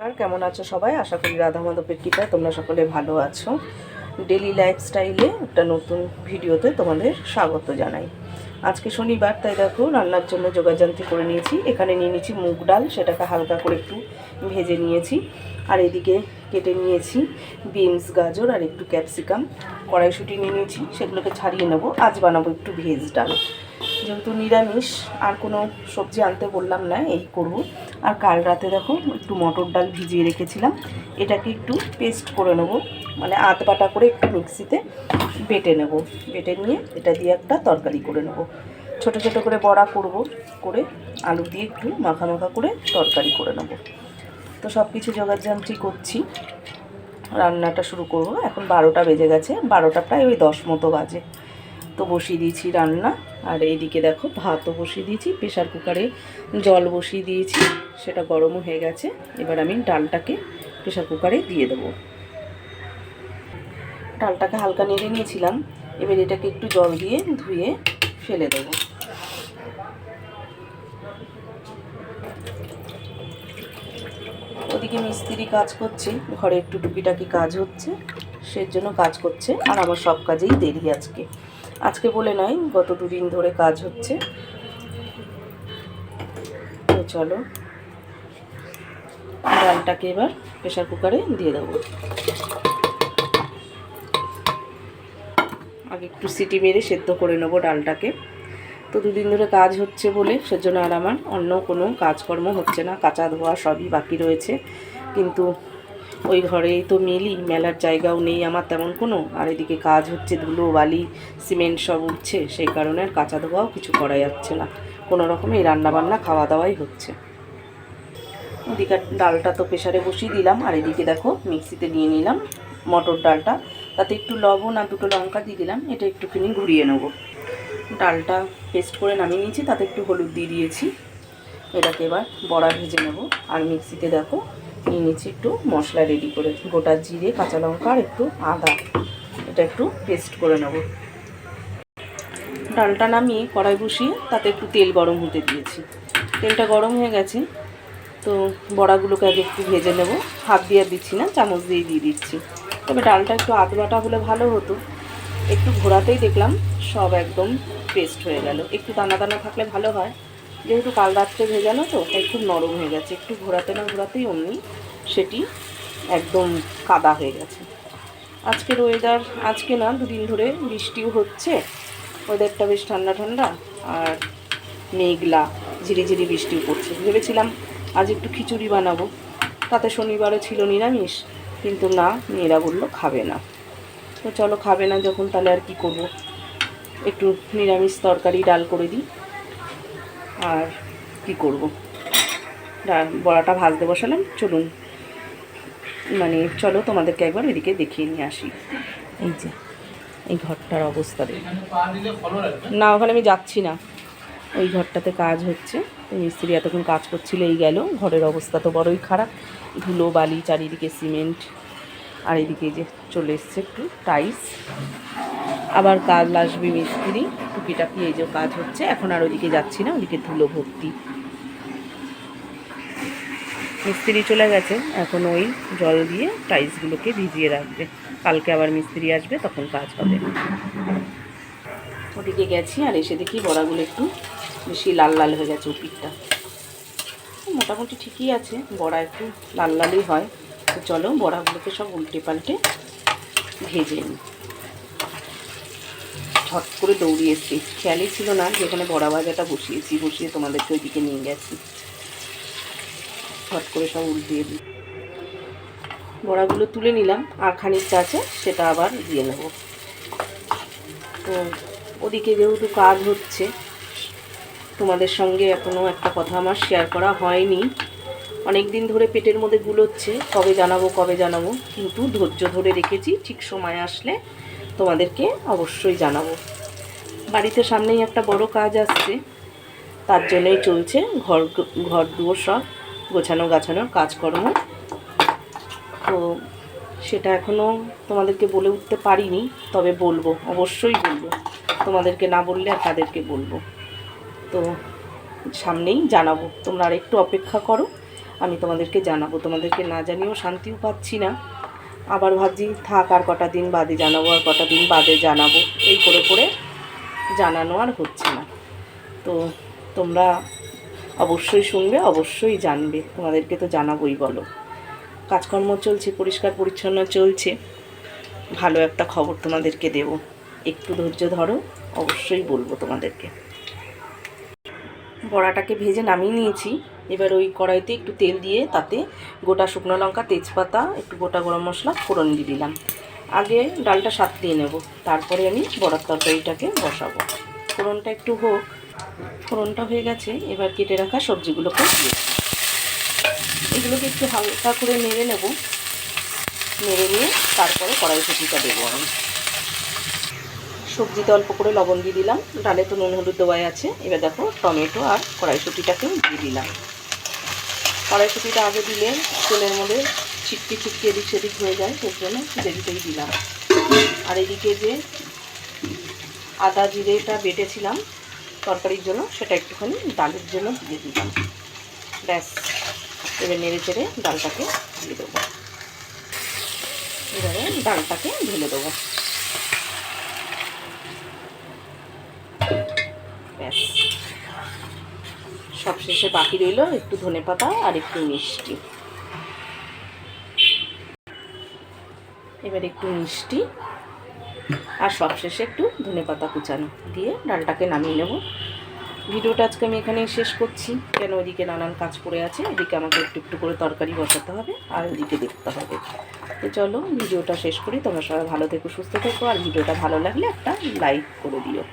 আর কেমন আছো সবাই? আশা করি রাধা মাধবের কৃপায় তোমরা সকলে ভালো আছো। ডেলি লাইফস্টাইলে একটা নতুন ভিডিওতে তোমাদের স্বাগত জানাই। আজকে শনিবার, তাই দেখো রান্নার জন্য জোগাড়যন্ত্র করে নিয়েছি। এখানে নিয়ে নিয়েছি মুগ ডাল, সেটাকে হালকা করে একটু ভেজে নিয়েছি। আর এদিকে কেটে নিয়েছি বিনস, গাজর আর একটু ক্যাপসিকাম। কড়াইশুঁটি নিয়ে নিয়েছি, সেগুলোকে ছাড়িয়ে নেব। আজ বানাবো একটু ভেজ ডাল, যেহেতু নিরামিষ আর কোনো সবজি আনতে বললাম না, এই করব। আর কাল রাতে দেখো একটু মটর ডাল ভিজিয়ে রেখেছিলাম, এটাকে একটু পেস্ট করে নেব, মানে আধ বাটা করে একটু মিক্সিতে বেটে নেব। বেটে নিয়ে এটা দিয়ে একটা তরকারি করে নেব। ছোট ছোট করে বড়া করব, করে আলু দিয়ে একটু মাখা মাখা করে তরকারি করে নেব। তো সব কিছু জোগাড়যন্ত্র করছি, রান্নাটা শুরু করব। এখন 12টা বেজে গেছে, 12টা প্রায় ওই 10 মতো বাজে। তো বসিয়ে দিয়েছি রান্না। আর এইদিকে দেখো ভাতও বসিয়ে দিয়েছি, প্রেশার কুকারে জল বসিয়ে দিয়েছি, সেটা গরমও হয়ে গেছে। এবার আমি ডালটাকে প্রেশার কুকারে দিয়ে দেবো। ডালটাকে হালকা নেড়ে নিয়েছিলাম, এবার এটাকে একটু জল দিয়ে ধুয়ে ফেলে দেবো। ওদিকে মিস্ত্রি কাজ করছে, ঘরে একটু টুকিটাকি কাজ হচ্ছে, সেজন্য কাজ করছে। আর আমার সব কাজেই দেরি আজকে বলে নয়, গত দুদিন ধরে কাজ হচ্ছে। তো চলো ডালটাকে এবার প্রেশার কুকারে দিয়ে দেবো। আগে একটু সিটি মেরে সেদ্ধ করে নেবো ডালটাকে। তো দুদিন ধরে কাজ হচ্ছে বলে সেজন্য আর আমার অন্য কোনো কাজকর্ম হচ্ছে না, কাঁচা ধোয়া সবই বাকি রয়েছে। কিন্তু ওই ঘরেই তো মেলার জায়গাও নেই আমার তেমন কোনো। আর এদিকে কাজ হচ্ছে, ধুলো বালি সিমেন্ট সব উঠছে, সেই কারণে আর কাঁচা ধোয়াও কিছু করা যাচ্ছে না। কোনো রকমে এই রান্নাবান্না খাওয়া দাওয়াই হচ্ছে। ওদিকে ডালটা তো প্রেশারে বসিয়ে দিলাম। আর এদিকে দেখো মিক্সিতে নিয়ে নিলাম মটর ডালটা, তাতে একটু লবণ আর দুটো লঙ্কা দিয়ে দিলাম, এটা একটুখানি ঘুরিয়ে নেব। ডালটা পেস্ট করে নামিয়ে নিয়েছি, তাতে একটু হলুদ দিয়ে দিয়েছি। এটাকে এবার বড়া ভেজে নেব। আর মিক্সিতে দেখো নিয়ে নিচ্ছি একটু মশলা রেডি করে, গোটা জিরে, কাঁচা লঙ্কা আর একটু আদা, এটা একটু পেস্ট করে নেব। ডালটা নামিয়ে কড়াই বসিয়ে তাতে একটু তেল গরম হতে দিয়েছি। তেলটা গরম হয়ে গেছে, তো বড়াগুলোকে আগে একটু ভেজে নেব। হাত দিয়ে দিচ্ছি না, চামচ দিয়ে দিচ্ছি। তবে ডালটা একটু আধ বাটা হলে ভালো হতো। একটু ঘোরাতেই দেখলাম সব একদম পেস্ট হয়ে গেল। একটু দানা দানা থাকলে ভালো হয়, যেহেতু কাল রাত্রে ভেজানো তো, তাই খুব নরম হয়ে গেছে। একটু ঘোরাতে না ঘোরাতেই অমনি সেটি একদম কাদা হয়ে গেছে। আজকের ওয়েদার, আজকে না দুদিন ধরে বৃষ্টিও হচ্ছে, ওয়েদারটা বেশ ঠান্ডা ঠান্ডা আর মেঘলা, ঝিরিঝিরি বৃষ্টিও পড়ছে। ভেবেছিলাম আজ একটু খিচুড়ি বানাবো, তাতে শনিবারে ছিল নিরামিষ, কিন্তু না, মেয়েরা বললো খাবে না। তো চলো খাবে না যখন, তাহলে আর কি করব, একটু নিরামিষ তরকারি ডাল করে দিই। আর কি করব, বড়াটা ভাজতে বসালাম। চলো তোমাদেরকে একবার ওইদিকে দেখিয়ে নিয়ে আসি। এই যে এই ঘরটার অবস্থা দেখুন না, ওখানে আমি যাচ্ছি না, ওই ঘরটাতে কাজ হচ্ছে। মিস্ত্রি এতক্ষণ কাজ করছিল, এই গেল। ঘরের অবস্থা তো বড়ই খারাপ, ধুলো বালি চারিদিকে, সিমেন্ট। আর এদিকে যে চলে এসছে একটু টাইলস, আবার কাজ আসবে মিস্ত্রি, টুকিটাকি এই যে কাজ হচ্ছে। এখন আর ওইদিকে যাচ্ছি না, ওইদিকে ধুলো ভর্তি। মিস্ত্রি চলে গেছে, এখন ওই জল দিয়ে টাইলসগুলোকে ভিজিয়ে রাখবে। কালকে আবার মিস্ত্রি আসবে, তখন কাজ হবে। ওদিকে গেছি, আর এসে দেখি বড়াগুলো একটু বেশি লাল লাল হয়ে গেছে। উপিরটা মোটামুটি ঠিকই আছে, বড়া একটু লাল লালই হয়। তো চলো বড়াগুলোকে সব উল্টে পাল্টে ভেজে নিই। ঝট করে দৌড়িয়ে এসছি, খেয়ালই ছিল না যেখানে বড়া ভাজাটা বসিয়ে তোমাদেরকে ওইদিকে নিয়ে গেছি। ঝট করে সব উল্টিয়ে দিই। বড়াগুলো তুলে নিলাম, আর খানিকটা আছে, সেটা আবার দিয়ে নেব। তো ওদিকে যেহেতু কাজ হচ্ছে, তোমাদের সঙ্গে এখনও একটা কথা আমার শেয়ার করা হয়নি। অনেক দিন ধরে পেটের মধ্যে গুলোচ্ছে, কবে জানাবো, কিন্তু ধৈর্য ধরে রেখেছি। ঠিক সময় আসলে তোমাদেরকে অবশ্যই জানাবো। বাড়িতে সামনেই একটা বড় কাজ আসছে, তার জন্যই চলছে ঘর দুয়ার সব গাছানোর কাজকর্ম। তো সেটা এখনও তোমাদেরকে বলে উঠতে পারিনি, তবে বলবো, অবশ্যই বলবো। তোমাদেরকে না বললে আর তাদেরকে বলবো। তো সামনেই জানাবো, তোমরা আর একটু অপেক্ষা করো। আমি তোমাদেরকে জানাবো। তোমাদেরকে না জানিয়েও শান্তিও পাচ্ছি না, আবার ভাবছি থাক আর কটা দিন বাদে জানাবো, আর কটা দিন বাদে জানাবো, এই করে করে জানানো আর হচ্ছে না। তো তোমরা অবশ্যই শুনবে, অবশ্যই জানবে, তোমাদেরকে তো জানাবোই। বলো, কাজকর্ম চলছে, পরিষ্কার পরিচ্ছন্ন চলছে, ভালো একটা খবর তোমাদেরকে দেব, একটু ধৈর্য ধরো, অবশ্যই বলবো তোমাদেরকে। বড়াটাকে ভেজে নামিয়ে নিয়েছি। এবার ওই কড়াইতে একটু তেল দিয়ে তাতে গোটা শুকনো লঙ্কা, তেজপাতা, একটু গোটা গরম মশলা ফোড়ন দিয়ে দিলাম। আগে ডালটা সাঁতলিয়ে নেব, তারপরে আমি বড়ার তরকারিটাকে বসাবো। ফোড়নটা একটু হোক, ফোড়নটা হয়ে গেছে, এবার কেটে রাখা সবজিগুলোকে দিয়ে এগুলোকে একটু হালকা করে নেড়ে নেব। নেড়ে নিয়ে তারপরে কড়াইশুঁটিটা দেবো আমি। সবজিতে অল্প করে লবণ দিয়ে দিলাম, ডালে তো নুন হলুদ দেওয়াই আছে। এবার দেখো টমেটো আর কড়াইশুঁটিটাকেও দিয়ে দিলাম। কড়াইশুঁটিটা আগে দিলে তেলের মধ্যে ছিটকে ছিটকে এদিক সেদিক হয়ে যায়, সেই জন্য দেরিতেই দিলাম। আর এদিকে যে আদা জিরেটা বেটেছিলাম তরকারির জন্য, সেটা একটুখানি ডালের জন্য দিয়ে দিলাম। ব্যাস, এবার নেড়ে চেড়ে ডালটাকে দিয়ে দেবো। এবারে ডালটাকে ঢেলে দেবো। ব্যাস, সবশেষে বাকি রইল একটু ধনেপাতা আর একটু মিষ্টি। এবার একটু মিষ্টি আর সবশেষে একটু ধনেপাতা কুচানো দিয়ে ডালটাকে নামিয়ে নেব। ভিডিওটা আজকে আমি এখানেই শেষ করছি, কেন ওইদিকে নানান কাজ পড়ে আছে। এদিকে আমাকে একটু একটু করে তরকারি বসাতে হবে আর ওইদিকে দেখতে হবে। তো চলো ভিডিওটা শেষ করি। তোমরা সবাই ভালো থেকো, সুস্থ থেকো, আর ভিডিওটা ভালো লাগলে একটা লাইক করে দিও।